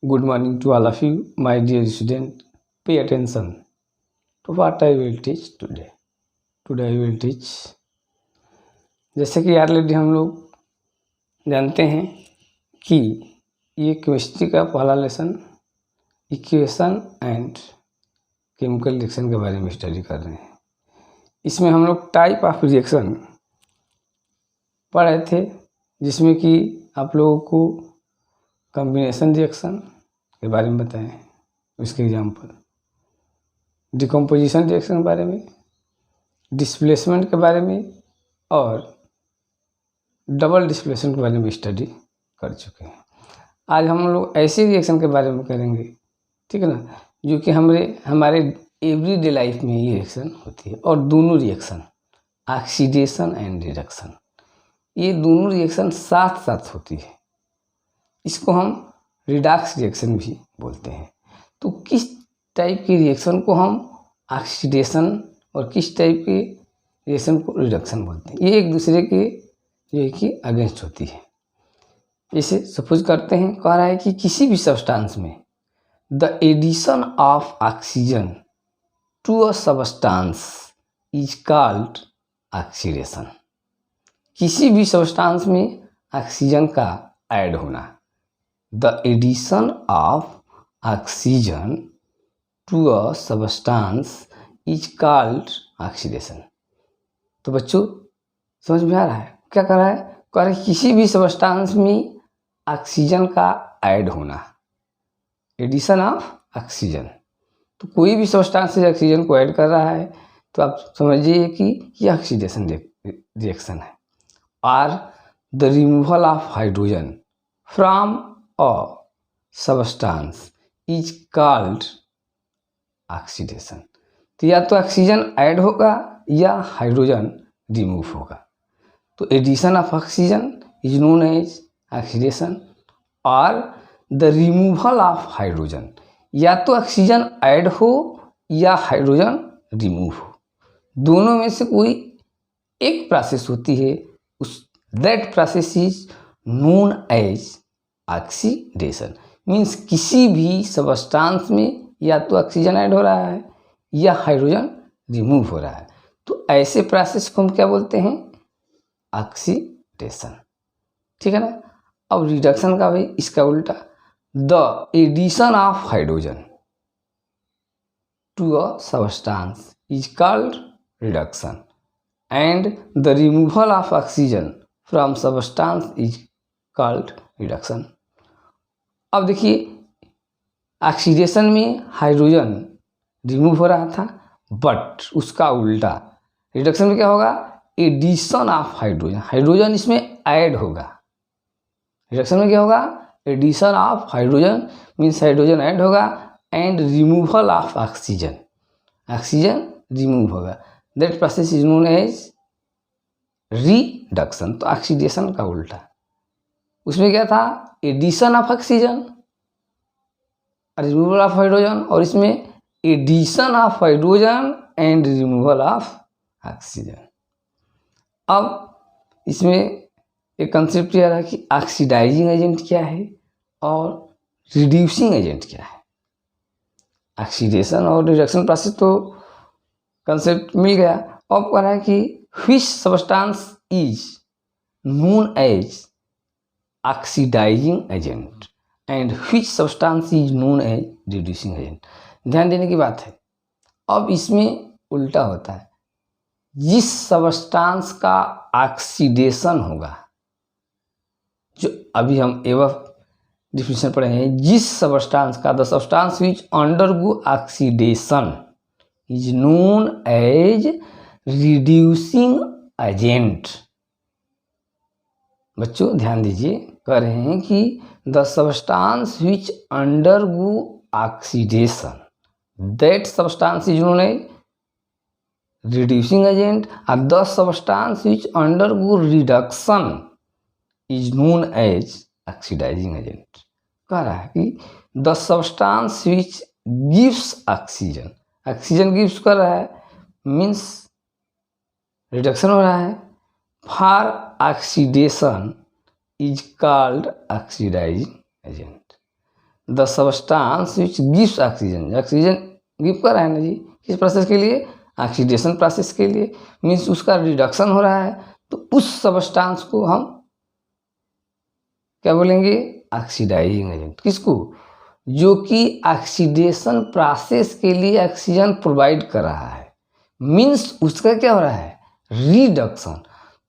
Good morning to all of you, my dear student. Pay attention to what I will teach today. Today I will teach, जैसे कि already हम लोग जानते हैं कि ये केमिस्ट्री का पहला lesson equation and chemical reaction के बारे में स्टडी कर रहे हैं। इसमें हम लोग टाइप ऑफ रिएक्शन पढ़ रहे थे, जिसमें कि आप लोगों को कॉम्बिनेशन रिएक्शन के बारे में बताएं, उसके एग्जाम्पल, डिकम्पोजिशन रिएक्शन के बारे में, डिस्प्लेसमेंट के बारे में और डबल डिस्प्लेसमेंट के बारे में स्टडी कर चुके हैं। आज हम लोग ऐसे रिएक्शन के बारे में करेंगे, ठीक है ना, जो कि हमारे एवरीडे लाइफ में ये रिएक्शन होती है। और दोनों रिएक्शन ऑक्सीडेशन एंड रिडक्शन, ये दोनों रिएक्शन साथ साथ होती है। इसको हम रिडक्स रिएक्शन भी बोलते हैं। तो किस टाइप की रिएक्शन को हम ऑक्सीडेशन और किस टाइप के रिएक्शन को रिडक्शन बोलते हैं, ये एक दूसरे के जो है कि अगेंस्ट होती है। जैसे सपोज करते हैं, कह रहा है कि किसी भी सब्सटेंस में the addition of oxygen to a substance is called oxidation. किसी भी सब्सटेंस में ऑक्सीजन का ऐड होना, the addition of oxygen to a substance is called oxidation. तो बच्चों समझ में आ रहा है क्या कर रहा है? कह रहा है किसी भी सब्सटेंस में ऑक्सीजन का ऐड होना, एडिशन ऑफ ऑक्सीजन। तो कोई भी सब्सटेंस से ऑक्सीजन को ऐड कर रहा है तो आप समझिए कि यह ऑक्सीडेशन रिएक्शन है। और the removal of hydrogen from a substance is called oxidation. तो या तो ऑक्सीजन ऐड होगा या हाइड्रोजन रिमूव होगा। तो addition of oxygen is known as oxidation और द रिमूवल ऑफ हाइड्रोजन, या तो ऑक्सीजन ऐड हो या हाइड्रोजन रिमूव हो, दोनों में से कोई एक प्रोसेस होती है, उस that process is known as oxidation. Means किसी भी सब्सटेंस में या तो ऑक्सीजन ऐड हो रहा है या हाइड्रोजन रिमूव हो रहा है। तो ऐसे प्रोसेस को हम क्या बोलते हैं? ऑक्सीडेशन, ठीक है ना। अब रिडक्शन का भाई इसका उल्टा, the addition of hydrogen to a substance is called reduction and the removal of oxygen from substance is called reduction. अब देखिए, ऑक्सीडेशन में हाइड्रोजन रिमूव हो रहा था, बट उसका उल्टा रिडक्शन में क्या होगा? एडिशन ऑफ हाइड्रोजन, हाइड्रोजन इसमें ऐड होगा। रिडक्शन में क्या होगा? Addition of hydrogen means hydrogen add होगा and removal of oxygen, oxygen remove होगा। That process is known as reduction. तो ऑक्सीडेशन का उल्टा, उसमें क्या था? Addition of oxygen, removal of hydrogen, और इसमें addition of hydrogen and removal of oxygen. अब इसमें एक कंसेप्ट यह रहा कि ऑक्सीडाइजिंग एजेंट क्या है और रिड्यूसिंग एजेंट क्या है। ऑक्सीडेशन और रिडक्शन प्रोसेस तो कंसेप्ट मिल गया। अब कह रहा है कि which substance is known as oxidising agent and which substance is known as reducing agent. ध्यान देने की बात है। अब इसमें उल्टा होता है, जिस सब्सटेंस का ऑक्सीडेशन होगा, जो अभी हम एवं डिफिनेशन पढ़े हैं, जिस सब्सटेंस का, the substance which undergo oxidation is known as reducing agent. बच्चों ध्यान दीजिए, कह रहे हैं कि the substance which undergo oxidation, that substance is known as reducing agent, and the substance which undergo reduction is known as oxidizing agent। कह रहा है कि the substance which gives oxygen, oxygen gives कर रहा है मीन्स रिडक्शन हो रहा है, for oxidation is called oxidising agent. The substance which gives oxygen, oxygen give कर रहा है ना जी, किस प्रोसेस के लिए, ऑक्सीडेशन प्रोसेस के लिए, मीन्स उसका रिडक्शन हो रहा है, तो उस सब्सटेंस को हम क्या बोलेंगे, ऑक्सीडाइजिंग एजेंट। किसको, जो कि ऑक्सीडेशन प्रोसेस के लिए ऑक्सीजन प्रोवाइड कर रहा है, मीन्स उसका क्या हो रहा है, रिडक्शन।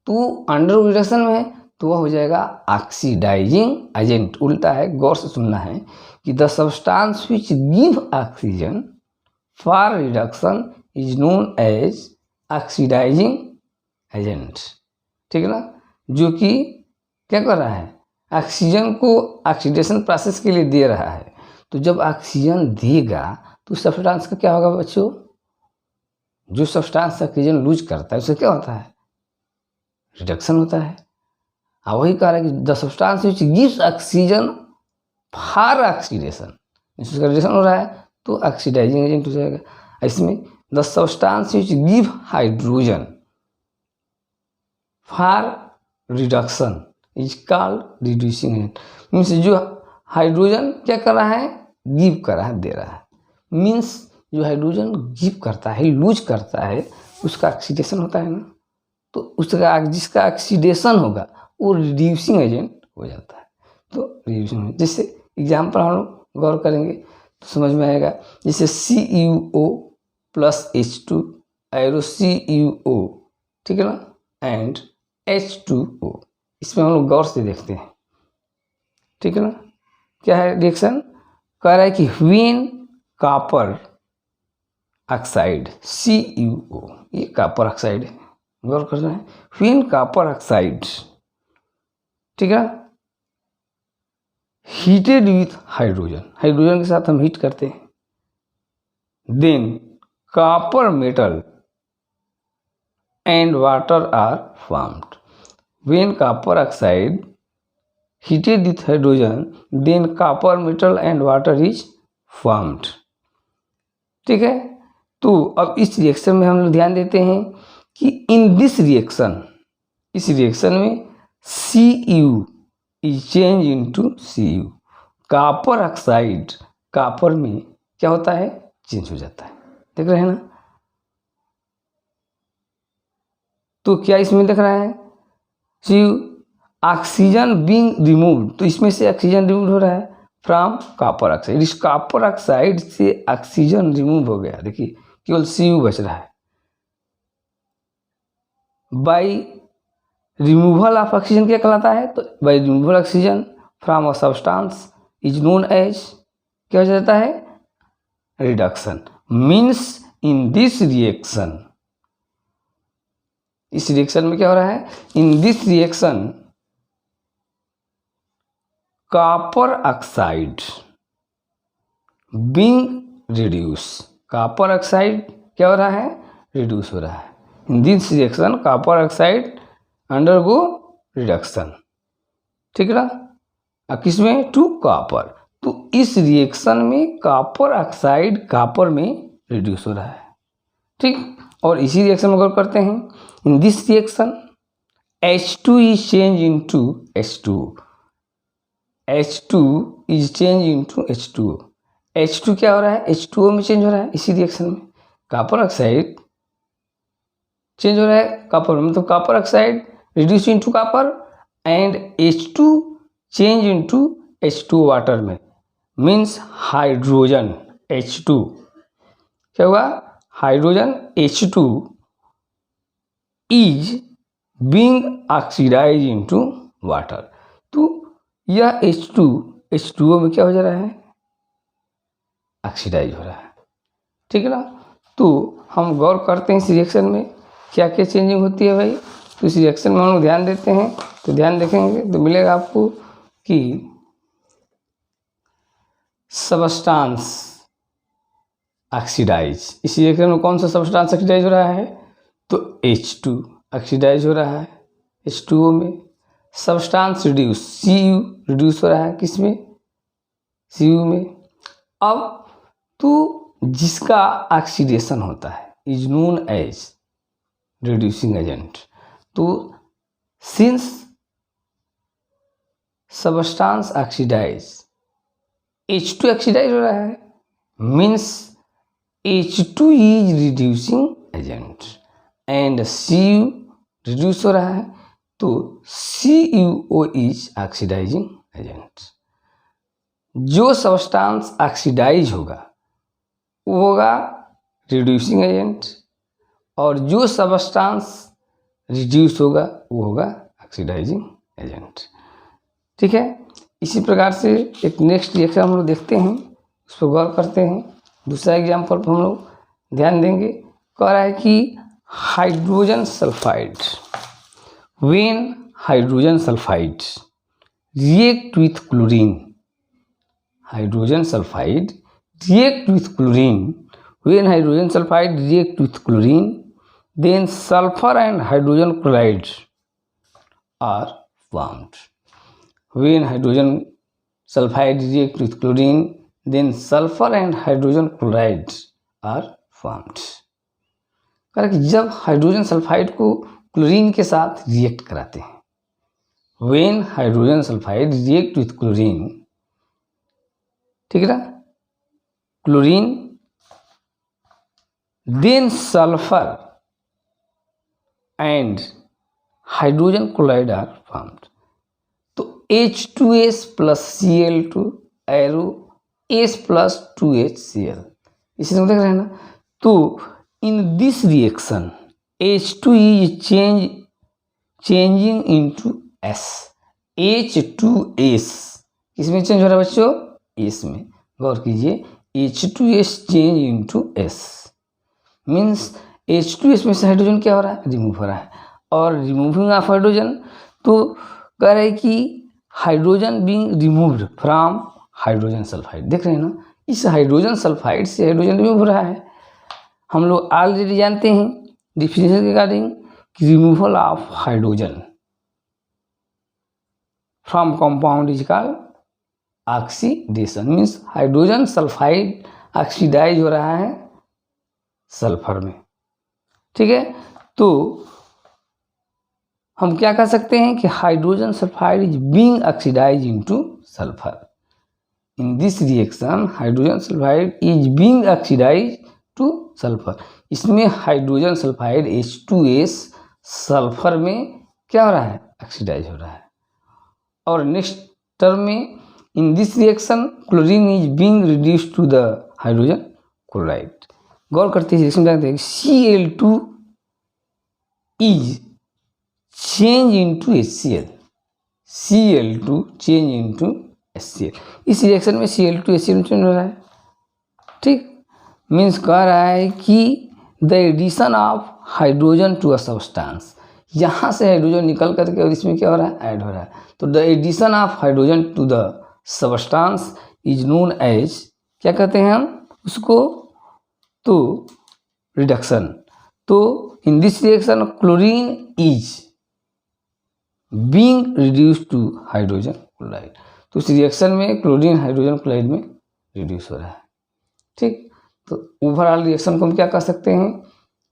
तो अंडर रिडक्शन में है तो वह हो जाएगा ऑक्सीडाइजिंग एजेंट। उल्टा है, गौर से सुनना है कि the substance which give oxygen for reduction is known as oxidising agent. ठीक है ना, जो कि क्या कर रहा है, ऑक्सीजन को ऑक्सीडेशन प्रोसेस के लिए दे रहा है। तो जब ऑक्सीजन देगा तो सब्सटेंस का क्या होगा बच्चों, जो सब्सटेंस ऑक्सीजन लूज करता है उससे क्या होता है, रिडक्शन होता है। वही कह रहा है कि the substance which gives oxygen for oxidation, इसका रिडक्शन हो रहा है तो ऑक्सीडाइजिंग एजेंट हो जाएगा। इसमें the substance which give hydrogen for reduction is called reducing agent. Means जो हाइड्रोजन क्या कर रहा है, गिव कर रहा है, दे रहा है, मीन्स जो हाइड्रोजन गिव करता है, लूज करता है, उसका ऑक्सीडेशन होता है ना, तो उसका जिसका ऑक्सीडेशन होगा वो रिड्यूसिंग एजेंट हो जाता है। तो रिड्यूसिंग, जैसे एग्जाम्पल हम लोग गौर करेंगे तो समझ में आएगा, जैसे CuO plus H2 arrow CuO, ठीक है ना, एंड H2O, इसमें हम लोग गौर से देखते हैं। ठीक है ना, क्या है रिएक्शन, कह रहा है कि व्हेन कॉपर ऑक्साइड CuO, ये कॉपर ऑक्साइड है, गौर करना है, व्हेन कॉपर ऑक्साइड, ठीक है, हीटेड विथ हाइड्रोजन, हाइड्रोजन के साथ हम हीट करते हैं, then copper metal and water are formed. When copper oxide heated with hydrogen then copper metal and water is formed। ठीक है, तो अब इस रिएक्शन में हम लोग ध्यान देते हैं कि इन दिस रिएक्शन, इस रिएक्शन में Cu is change into Cu, copper oxide copper में क्या होता है, चेंज हो जाता है, देख रहे हैं ना। तो क्या इसमें देख रहा है, Cu ऑक्सीजन बीइंग रिमूव्ड, तो इसमें से ऑक्सीजन रिमूव हो रहा है फ्रॉम कॉपर ऑक्साइड, इस कॉपर ऑक्साइड से ऑक्सीजन रिमूव हो गया, देखिए केवल Cu बच रहा है। बाय रिमूवल ऑफ ऑक्सीजन क्या कहलाता है, तो by removal oxygen from a substance is known as, क्या हो जाता है, reduction. Means in this reaction, इस रिएक्शन में क्या हो रहा है, in this reaction copper oxide being reduce, copper oxide क्या हो रहा है, रिड्यूस हो रहा है। In this reaction copper oxide undergo reduction, ठीक है ना, किसमें, टू कॉपर। तो इस रिएक्शन में कॉपर ऑक्साइड कॉपर में रिड्यूस हो रहा है, ठीक। और इसी रिएक्शन में अगर करते हैं, इन this reaction H2 is change into H2, H2 is change into H2O, H2 क्या हो रहा है, H2O में चेंज हो रहा है। इसी रिएक्शन में कॉपर ऑक्साइड चेंज हो रहा है कॉपर में, मतलब copper oxide reduce into copper and H2 change into H2 water में, मीन्स हाइड्रोजन H2 क्या हुआ, hydrogen H2 is being oxidise into water. तो यह H2O में क्या हो जा रहा है, ऑक्सीडाइज हो रहा है, ठीक है ना। तो हम गौर करते हैं इस रिएक्शन में क्या क्या चेंजिंग होती है भाई, तो इस रिएक्शन में हम लोग ध्यान देते हैं, तो ध्यान देखेंगे तो मिलेगा आपको कि सब्सटेंस ऑक्सीडाइज, इस रिएक्शन में कौन सा सब्सटेंस ऑक्सीडाइज हो रहा है, तो H2 ऑक्सीडाइज हो रहा है H2O में। सब्सटेंस रिड्यूस, Cu रिड्यूस हो रहा है किसमें, Cu में। अब तो जिसका ऑक्सीडेशन होता है is known as reducing agent. तो since substance oxidise H2 oxidise हो रहा है, means H2 is reducing agent and Cu reduce हो रहा है, तो CuO इज ऑक्सीडाइजिंग एजेंट। जो सब्सटेंस ऑक्सीडाइज होगा वो होगा रिड्यूसिंग एजेंट, और जो सब्सटेंस रिड्यूस होगा वो होगा ऑक्सीडाइजिंग एजेंट। ठीक है, इसी प्रकार से एक नेक्स्ट रिएक्शन हम लोग देखते हैं, उस पर गौर करते हैं। दूसरा एग्जाम्पल पर हम लोग ध्यान देंगे। कह रहा है कि hydrogen sulphide, when hydrogen sulphide react with chlorine, hydrogen sulphide react with chlorine, when hydrogen sulfide react with chlorine, then sulfur and hydrogen chlorides are formed. When hydrogen sulfide react with chlorine, then sulfur and hydrogen chlorides are formed. कारण कि जब hydrogen sulphide को chlorine के साथ react कराते हैं, when hydrogen sulfide react with chlorine, ठीक है ना, chlorine, then sulphur and hydrogen chloride are formed. तो H2S plus Cl2 arrow S plus 2HCl, इसी से देख रहे हैं ना। तो in this reaction H2 is changing into S, H2S किसमें चेंज हो रहा है बच्चों? S में। गौर कीजिए, H2S change into S means H2S में से हाइड्रोजन क्या हो रहा है? रिमूव हो रहा है। और रिमूविंग ऑफ हाइड्रोजन, तो कह रहे हैं कि hydrogen being removed from hydrogen sulphide. देख रहे हैं ना, इस हाइड्रोजन सल्फाइड से हाइड्रोजन रिमूव हो रहा है। हम लोग ऑलरेडी जानते हैं डिफिनेशन के रिगार्डिंग कि removal of hydrogen from compound is called oxidation, means hydrogen sulphide oxidise हो रहा है सल्फर में। ठीक है, तो हम क्या कह सकते हैं कि hydrogen sulphide is being oxidise into sulphur. In this reaction hydrogen sulphide is being oxidise to sulphur. इसमें हाइड्रोजन सल्फाइड H2S सल्फर में क्या हो रहा है? ऑक्सीडाइज हो रहा है। और नेक्स्ट टर्म में in this reaction chlorine is being reduced to the hydrogen chloride। गौर करते हैं Cl2 is change into HCl, Cl2 change into HCl। इस रिएक्शन में Cl2 HCl चेंज हो रहा है। ठीक, मीन्स कह रहा है कि the addition of hydrogen to a substance, यहाँ से हाइड्रोजन निकल करके और इसमें क्या हो रहा है? ऐड हो रहा है। तो the addition of hydrogen to the substance is known as, क्या कहते हैं हम उसको? तो रिडक्शन। तो in this reaction chlorine is being reduce to hydrogen chloride. तो इस रिएक्शन में क्लोरीन हाइड्रोजन क्लोराइड में रिड्यूस हो रहा है। ठीक, तो ओवरऑल रिएक्शन को हम क्या कह सकते हैं?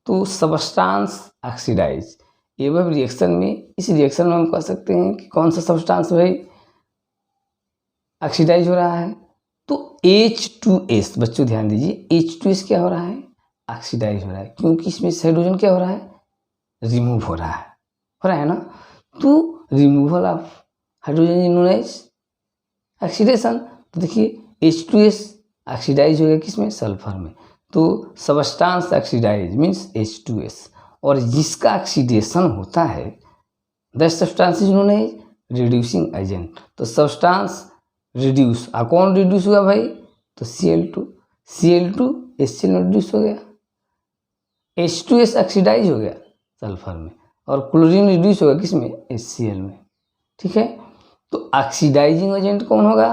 तो सबस्टांस ऑक्सीडाइज। एवं रिएक्शन में, इस रिएक्शन में हम कह सकते हैं कि कौन सा सबस्टांस भाई ऑक्सीडाइज हो रहा है? तो H2S, बच्चों ध्यान दीजिए, H2S क्या हो रहा है? ऑक्सीडाइज हो रहा है, क्योंकि इसमें हाइड्रोजन क्या हो रहा है? रिमूव हो रहा है ना। तो removal of hydrogen is known as oxidation. तो देखिए H2S ऑक्सीडाइज हो गया किसमें? सल्फर में। तो सबस्टांस ऑक्सीडाइज मीन्स H2S, और जिसका ऑक्सीडेशन होता है the substance is known as reducing agent. तो सब्सटेंस रिड्यूस, कौन रिड्यूस हुआ भाई? तो Cl2 HCl में रिड्यूस हो गया, H2S ऑक्सीडाइज हो गया सल्फर में, और क्लोरीन रिड्यूस होगा किसमें? HCl में। ठीक है, तो ऑक्सीडाइजिंग एजेंट कौन होगा?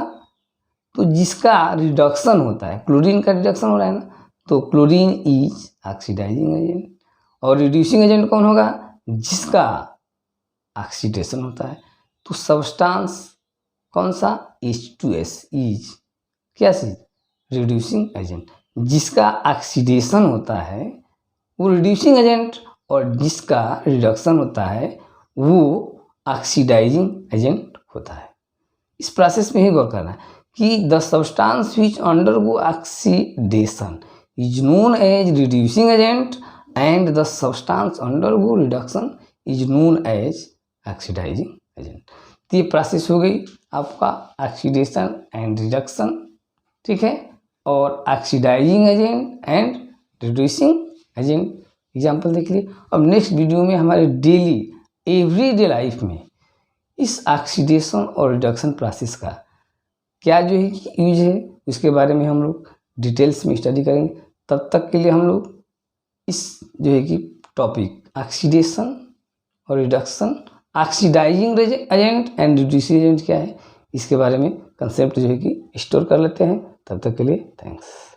तो जिसका रिडक्शन होता है, क्लोरीन का रिडक्शन हो रहा है ना, तो क्लोरीन इज ऑक्सीडाइजिंग एजेंट। और रिड्यूसिंग एजेंट कौन होगा? जिसका ऑक्सीडेशन होता है। तो सब्सटेंस कौन सा? H2S इज क्या चीज? Reducing agent. जिसका ऑक्सीडेशन होता है वो रिड्यूसिंग एजेंट, और जिसका रिडक्शन होता है वो ऑक्सीडाइजिंग एजेंट होता है। इस प्रोसेस में ही गौर करना है कि the substance which undergo oxidation is known as reducing agent and the substance undergo reduction is known as oxidising agent. तो ये प्रोसेस हो गई आपका ऑक्सीडेशन एंड रिडक्शन, ठीक है, और oxidising agent and reducing agent example देख लिए। अब नेक्स्ट वीडियो में हमारे डेली एवरीडे लाइफ में इस ऑक्सीडेशन और रिडक्शन प्रोसेस का क्या जो है कि यूज है, उसके बारे में हम लोग डिटेल्स में स्टडी करेंगे। तब तक के लिए हम लोग इस जो है कि टॉपिक ऑक्सीडेशन और reduction, oxidising agent and reducing agent क्या है, इसके बारे में कंसेप्ट जो है कि स्टोर कर लेते हैं। तब तक के लिए थैंक्स।